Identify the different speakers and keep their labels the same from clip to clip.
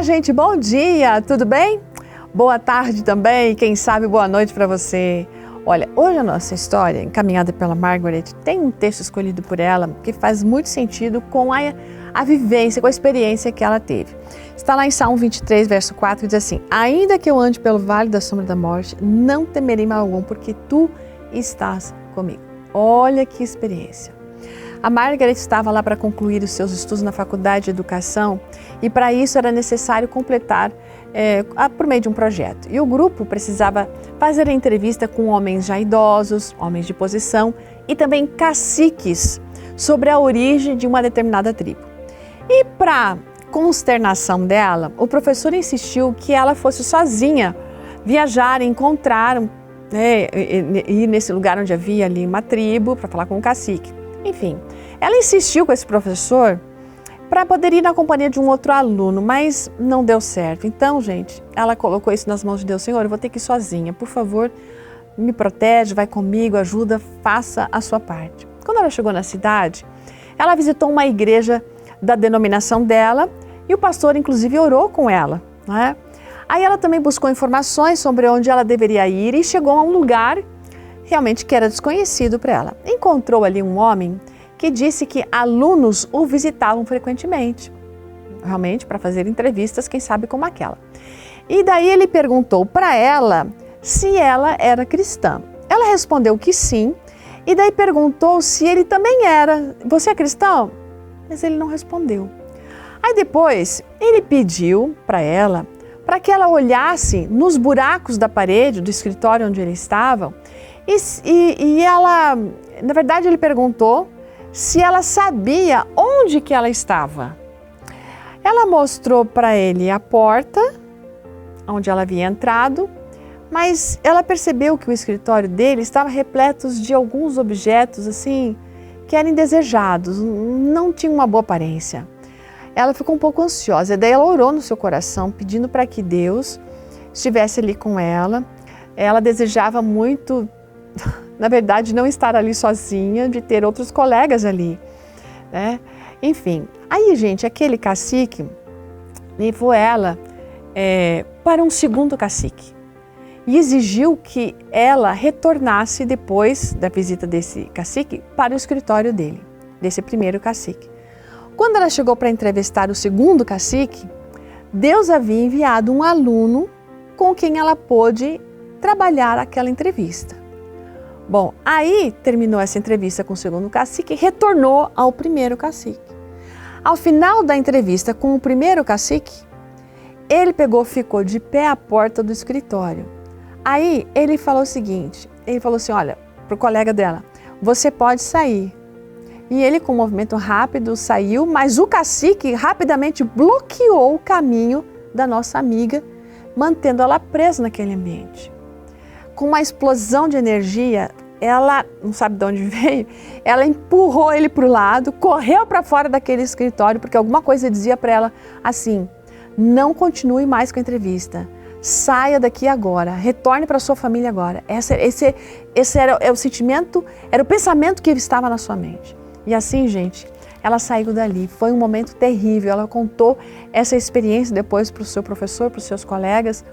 Speaker 1: Olá, gente, bom dia, tudo bem? Boa tarde também, quem sabe boa noite para você. Olha, hoje a nossa história, encaminhada pela Margaret, tem um texto escolhido por ela que faz muito sentido com a vivência, com a experiência que ela teve. Está lá em Salmo 23, verso 4, que diz assim: ainda que eu ande pelo vale da sombra da morte, não temerei mal algum, porque tu estás comigo. Olha que experiência. A Margaret estava lá para concluir os seus estudos na Faculdade de Educação e para isso era necessário completar por meio de um projeto. E o grupo precisava fazer a entrevista com homens já idosos, homens de posição e também caciques sobre a origem de uma determinada tribo. E para consternação dela, o professor insistiu que ela fosse sozinha viajar, encontrar, ir nesse lugar onde havia ali uma tribo para falar com o cacique. Enfim, ela insistiu com esse professor para poder ir na companhia de um outro aluno, mas não deu certo. Então, gente, ela colocou isso nas mãos de Deus. Senhor, eu vou ter que ir sozinha, por favor, me protege, vai comigo, ajuda, faça a sua parte. Quando ela chegou na cidade, ela visitou uma igreja da denominação dela e o pastor, inclusive, orou com ela, né? Aí ela também buscou informações sobre onde ela deveria ir e chegou a um lugar realmente que era desconhecido para ela. Encontrou ali um homem que disse que alunos o visitavam frequentemente, realmente para fazer entrevistas, quem sabe como aquela. E daí ele perguntou para ela se ela era cristã. Ela respondeu que sim, e daí perguntou se ele também era. Você é cristão? Mas ele não respondeu. Aí depois ele pediu para ela para que ela olhasse nos buracos da parede do escritório onde eles estavam. E ela, na verdade, ele perguntou se ela sabia onde que ela estava. Ela mostrou para ele a porta onde ela havia entrado, mas ela percebeu que o escritório dele estava repleto de alguns objetos assim que eram indesejados, não tinham uma boa aparência. Ela ficou um pouco ansiosa, daí ela orou no seu coração pedindo para que Deus estivesse ali com ela. Ela desejava muito, na verdade, não estar ali sozinha, de ter outros colegas ali, né? Enfim, aí, gente, aquele cacique levou ela para um segundo cacique e exigiu que ela retornasse depois da visita desse cacique para o escritório dele, desse primeiro cacique. Quando ela chegou para entrevistar o segundo cacique, Deus havia enviado um aluno com quem ela pôde trabalhar aquela entrevista. Bom, aí terminou essa entrevista com o segundo cacique e retornou ao primeiro cacique. Ao final da entrevista com o primeiro cacique, ele ficou de pé à porta do escritório. Aí ele falou o seguinte, ele falou assim, olha, para o colega dela, você pode sair. E ele, com um movimento rápido, saiu, mas o cacique rapidamente bloqueou o caminho da nossa amiga, mantendo ela presa naquele ambiente. Com uma explosão de energia, ela, não sabe de onde veio, ela empurrou ele para o lado, correu para fora daquele escritório, porque alguma coisa dizia para ela assim, não continue mais com a entrevista, saia daqui agora, retorne para sua família agora. Esse era o sentimento, era o pensamento que estava na sua mente. E assim, gente, ela saiu dali. Foi um momento terrível. Ela contou essa experiência depois para o seu professor, para os seus colegas.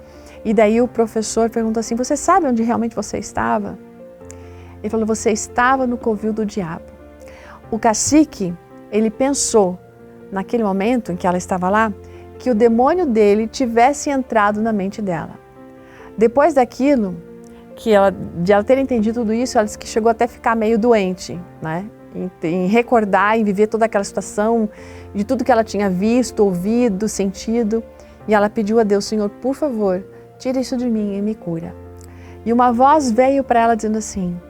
Speaker 1: E daí o professor perguntou assim, você sabe onde realmente você estava? Ele falou, você estava no covil do diabo. O cacique, ele pensou, naquele momento em que ela estava lá, que o demônio dele tivesse entrado na mente dela. Depois daquilo, de ela ter entendido tudo isso, ela disse que chegou até a ficar meio doente, né? Em recordar, em viver toda aquela situação, de tudo que ela tinha visto, ouvido, sentido. E ela pediu a Deus, Senhor, por favor, tira isso de mim e me cura. E uma voz veio para ela dizendo assim,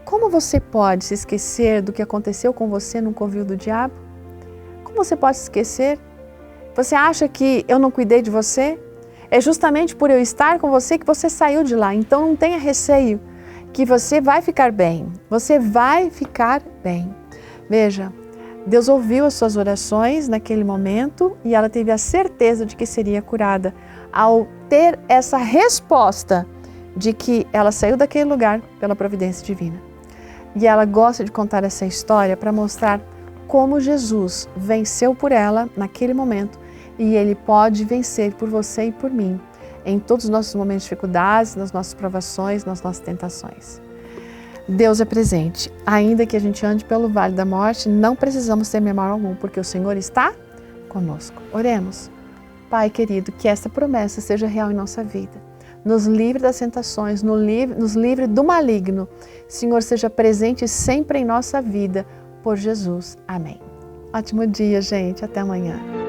Speaker 1: como você pode se esquecer do que aconteceu com você no covil do diabo? Como você pode se esquecer? Você acha que eu não cuidei de você? É justamente por eu estar com você que você saiu de lá, então não tenha receio, que você vai ficar bem, você vai ficar bem. Veja, Deus ouviu as suas orações naquele momento e ela teve a certeza de que seria curada ao ter essa resposta de que ela saiu daquele lugar pela providência divina. E ela gosta de contar essa história para mostrar como Jesus venceu por ela naquele momento e Ele pode vencer por você e por mim, em todos os nossos momentos de dificuldades, nas nossas provações, nas nossas tentações. Deus é presente. Ainda que a gente ande pelo vale da morte, não precisamos temer mal algum, porque o Senhor está conosco. Oremos. Pai querido, que esta promessa seja real em nossa vida. Nos livre das tentações, nos livre do maligno. Senhor, seja presente sempre em nossa vida, por Jesus. Amém. Ótimo dia, gente. Até amanhã.